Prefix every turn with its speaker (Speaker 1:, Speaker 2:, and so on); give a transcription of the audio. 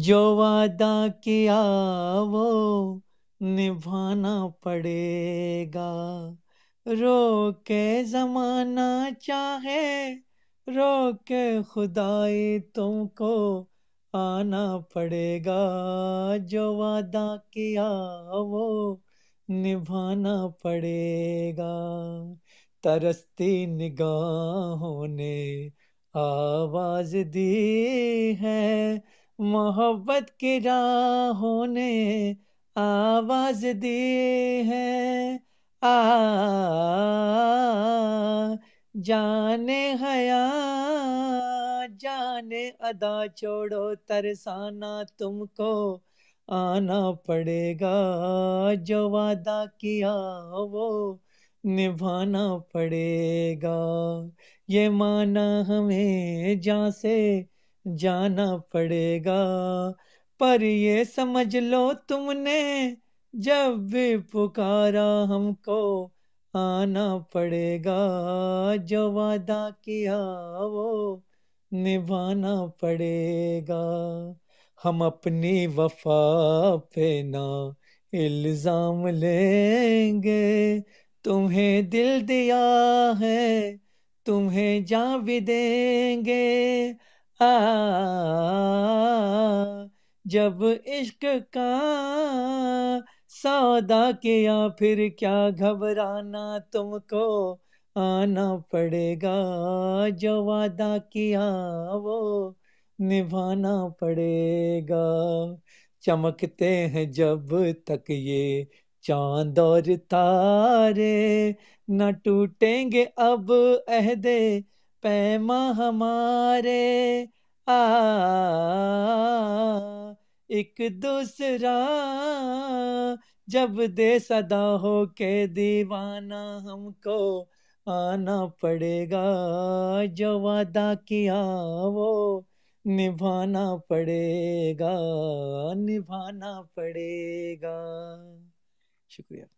Speaker 1: जो वादा किया वो निभाना पड़ेगा। रोके जमाना चाहे रोके खुदाई तुमको आना पड़ेगा। जो वादा किया वो निभाना पड़ेगा। तरसती निगाहों ने आवाज दी है, मोहब्बत की राहों ने आवाज दी है। आ जाने हया जाने अदा छोड़ो तरसाना तुमको आना पड़ेगा। जो वादा किया वो निभाना पड़ेगा। ये माना हमें जहाँ से जाना पड़ेगा। पर ये समझ लो तुमने जब भी पुकारा हमको आना पड़ेगा। जो वादा किया वो निभाना पड़ेगा। हम अपनी वफा पे ना इल्जाम लेंगे। तुम्हें दिल दिया है तुम्हें जान भी देंगे। आ जब इश्क का सौदा किया फिर क्या घबराना तुमको आना पड़ेगा। जो वादा किया वो निभाना पड़ेगा। चमकते हैं जब तक ये चांद और तारे न टूटेंगे अब अहदे पैमा हमारे। आ एक दूसरा जब दे सदा हो के दीवाना हमको आना पड़ेगा। जो वादा किया वो निभाना पड़ेगा, निभाना पड़ेगा। शुक्रिया।